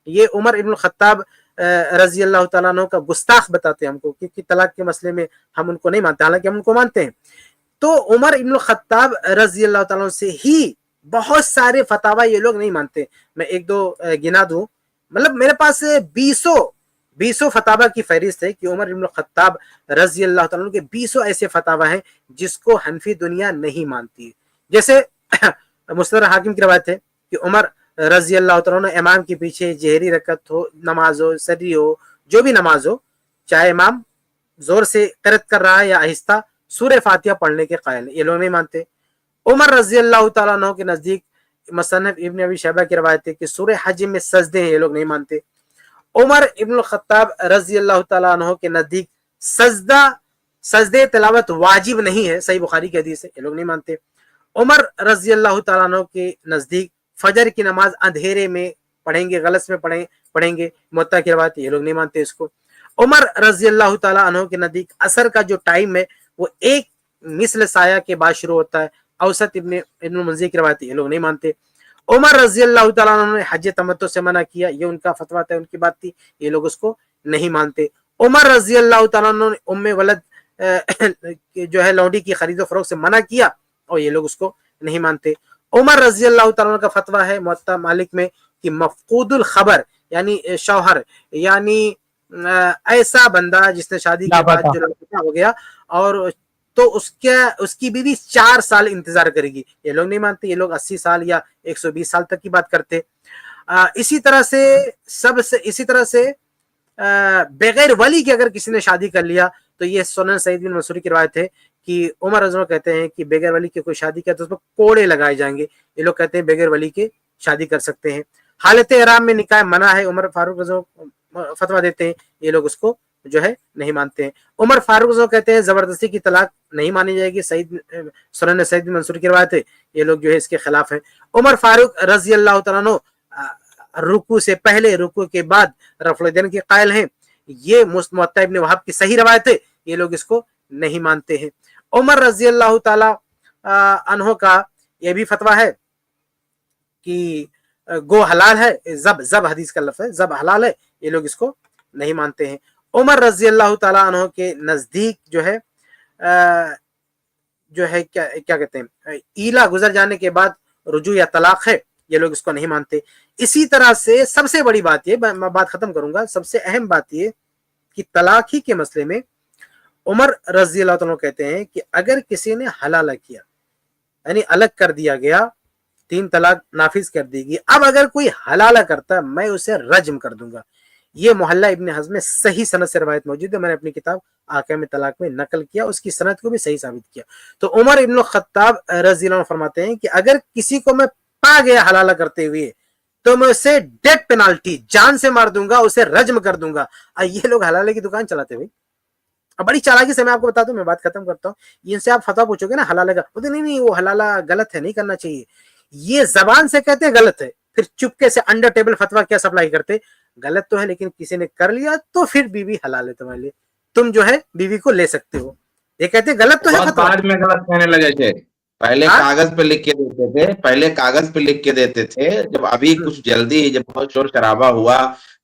یہ عمر ابن الخطاب رضی اللہ تعالیٰ عنہ کا گستاخ بتاتے ہیں ہم کو، کیونکہ طلاق کے مسئلے میں ہم ان کو نہیں مانتے، حالانکہ ہم ان کو مانتے ہیں. تو عمر ابن الخطاب رضی اللہ تعالیٰ عنہ سے ہی بہت سارے فتاوی یہ لوگ نہیں مانتے. میں ایک دو گنا دوں، مطلب میرے پاس بیسوں فتاوی کی فہرست ہے کہ عمر ابن الخطاب رضی اللہ تعالیٰ عنہ کے 20 ایسے فتاوی ہیں جس کو حنفی دنیا نہیں مانتی. جیسے مستدرک حاکم کی روایت ہے کہ عمر رضی اللہ تعالیٰ عنہ امام کے پیچھے جہری رکعت ہو، نماز ہو، سری ہو، جو بھی نماز ہو، چاہے امام زور سے قرأت کر رہا ہے یا آہستہ، سورہ فاتحہ پڑھنے کے قائل ہیں. یہ لوگ نہیں مانتے. عمر رضی اللہ تعالیٰ عنہ کے نزدیک مصنف ابن ابی شیبہ کی روایت ہے کہ سورہ حج میں سجدے ہیں، یہ لوگ نہیں مانتے. عمر ابن الخطاب رضی اللہ تعالیٰ عنہ کے نزدیک سجدے تلاوت واجب نہیں ہے، صحیح بخاری کی حدیث ہے، یہ لوگ نہیں مانتے. عمر رضی اللہ تعالیٰ عنہ کے نزدیک فجر کی نماز اندھیرے میں پڑھیں گے، غلط میں پڑھیں گے، موطا کی روایت، یہ لوگ نہیں مانتے اس کو. عمر رضی اللہ تعالیٰ عنہ کے نزدیک عصر کا جو ٹائم ہے وہ ایک مثل سایہ کے بعد شروع ہوتا ہے، اوسط ابن منذر کی روایت، یہ لوگ نہیں مانتے. عمر رضی اللہ تعالیٰ عنہ نے حج تمتع سے منع کیا، یہ ان کا فتویٰ تھا، ان کی بات تھی، یہ لوگ اس کو نہیں مانتے. عمر رضی اللہ تعالیٰ عنہ نے ام ولد جو ہے لونڈی کی خرید و فروخت سے منع کیا، اور یہ لوگ اس کو نہیں مانتے. عمر رضی اللہ تعالیٰ عنہ کا فتویٰ ہے موطا مالک میں کہ مفقود الخبر یعنی شوہر، یعنی ایسا بندہ جس نے شادی کے بعد جو لاپتہ ہو گیا اور تو اس کی بیوی 4 سال انتظار کرے گی، یہ لوگ نہیں مانتے. یہ لوگ 80 سال یا 120 سال تک کی بات کرتے. اسی طرح سے بغیر ولی کے اگر کسی نے شادی کر لیا تو یہ سنن سعید بن منصور کی روایت ہے کہ عمر رضی اللہ کہتے ہیں کہ بغیر ولی کے کوئی شادی کیا تو اس پر کوڑے لگائے جائیں گے. یہ لوگ کہتے ہیں بغیر ولی کے شادی کر سکتے ہیں. حالت احرام میں نکاح منع ہے، عمر فاروق رضی اللہ فتویٰ دیتے ہیں، یہ لوگ اس کو جو ہے نہیں مانتے ہیں. عمر فاروق رضی اللہ کہتے ہیں زبردستی کی طلاق نہیں مانی جائے گی، سنن سعید بن منصور کی روایت ہے، یہ لوگ جو ہے اس کے خلاف ہیں. عمر فاروق رضی اللہ تعالیٰ عنہ رکوع سے پہلے رکوع کے بعد رفع الیدین کے قائل ہیں، یہ موطا ابن وہب کی صحیح روایت ہے، یہ لوگ اس کو نہیں مانتے ہیں. عمر رضی اللہ تعالی عنہ کا یہ بھی فتویٰ ہے کہ گو حلال ہے، زب حدیث کا لفظ ہے، زب حلال ہے، یہ لوگ اس کو نہیں مانتے ہیں. عمر رضی اللہ تعالی عنہ کے نزدیک جو ہے کیا کہتے ہیں ایلا گزر جانے کے بعد رجوع یا طلاق ہے، یہ لوگ اس کو نہیں مانتے. اسی طرح سے سب سے بڑی بات یہ، میں بات ختم کروں گا، سب سے اہم بات یہ کہ طلاق ہی کے مسئلے میں عمر رضی اللہ تعالیٰ کہتے ہیں کہ اگر کسی نے حلالہ کیا یعنی الگ کر دیا گیا، 3 طلاق نافذ کر دی گئی، اب اگر کوئی حلالہ کرتا میں اسے رجم کر دوں گا. یہ محلہ ابن حزم میں صحیح سند سے روایت موجود ہے، میں نے اپنی کتاب احکام طلاق میں نقل کیا، اس کی سند کو بھی صحیح ثابت کیا. تو عمر ابن الخطاب رضی اللہ عنہ فرماتے ہیں کہ اگر کسی کو میں پا گیا حلالہ کرتے ہوئے تو میں اسے ڈیتھ پینالٹی، جان سے مار دوں گا، اسے رجم کر دوں گا. یہ لوگ حلالے کی دکان چلاتے ہوئے، اب بڑی چالاکی سے میں آپ کو بتا دوں، میں بات ختم کرتا ہوں. ان سے آپ فتویٰ پوچھو گے نا حلالہ کا، بولتے نہیں وہ حلالہ غلط ہے، نہیں کرنا چاہیے. یہ زبان سے کہتے ہیں غلط ہے، پھر چپکے سے انڈر ٹیبل فتویٰ کیا سپلائی کرتے، غلط تو ہے لیکن کسی نے کر لیا تو پھر بیوی حلال ہے تمہارے لیے، تم جو ہے بیوی کو لے سکتے ہو. یہ کہتے ہیں غلط تو ہے فتویٰ، بعد میں غلط کہنے لگے تھے. پہلے کاغذ پہ لکھ کے دیتے تھے، جب ابھی کچھ جلدی جب بہت شور شرابہ ہوا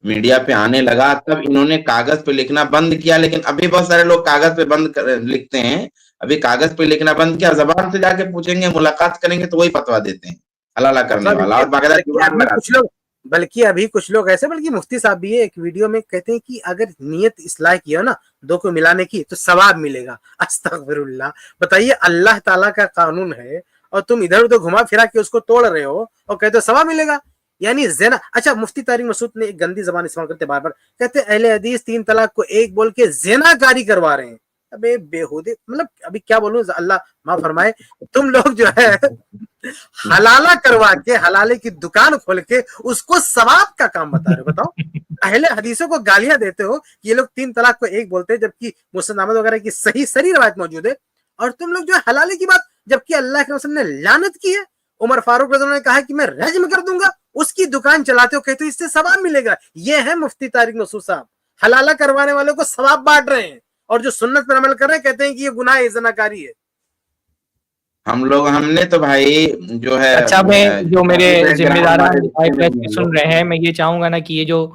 میڈیا پہ آنے لگا تب انہوں نے کاغذ پہ لکھنا بند کیا. لیکن ابھی بہت سارے لوگ کاغذ پہ لکھتے ہیں، ابھی کاغذ پہ لکھنا بند کیا، زبان سے جا کے پوچھیں گے، ملاقات کریں گے تو وہی فتویٰ دیتے ہیں حلالہ کرنے والا، اور باقاعدہ جوان لگاتے ہیں. بلکہ ابھی کچھ لوگ ایسے، بلکہ مفتی صاحب بھی ایک ویڈیو میں کہتے ہیں کہ اگر نیت اصلاح کی ہو نا 2 کو ملانے کی تو ثواب ملے گا. استغفر اللہ. بتائیے اللہ تعالیٰ کا قانون ہے اور تم ادھر ادھر گھما پھرا کے اس کو توڑ رہے ہو اور کہتے ہو ثواب ملے گا. یعنی زنا. اچھا مفتی طارق مسعود نے ایک گندی زبان استعمال کرتے بار بار، کہتے اہل حدیث 3 طلاق کو 1 بول کے زنا کاری کروا رہے ہیں. ابے بےہودے، مطلب ابھی کیا بولوں، اللہ معاف فرمائے. تم لوگ جو ہے حلالہ کروا کے، حلالے کی دکان کھول کے اس کو ثواب کا کام بتا رہے ہو. بتاؤ، اہل حدیثوں کو گالیاں دیتے ہو، یہ لوگ 3 طلاق کو 1 بولتے ہیں جبکہ مسند احمد وغیرہ کی صحیح سری روایت موجود ہے، اور تم لوگ جو ہے حلالے کی بات، جبکہ اللہ کے رسول نے لعنت کی ہے. عمر فاروق رضی اللہ عنہ نے کہا کہ میں رجم کر دوں گا، اس کی دکان چلاتے ہو، کہتے ہو اس سے ثواب ملے گا. یہ ہے مفتی طارق مسعود صاحب، حلالہ کروانے والوں کو ثواب بانٹ رہے ہیں، اور جو سنت پر عمل کر رہے ہیں کہتے ہیں کہ یہ گناہ زنا کاری ہے. ہم نے تو بھائی جو ہے اچھا، میں جو میرے ذمہ داران ہمارے سن رہے ہیں، میں یہ چاہوں گا نا کہ یہ جو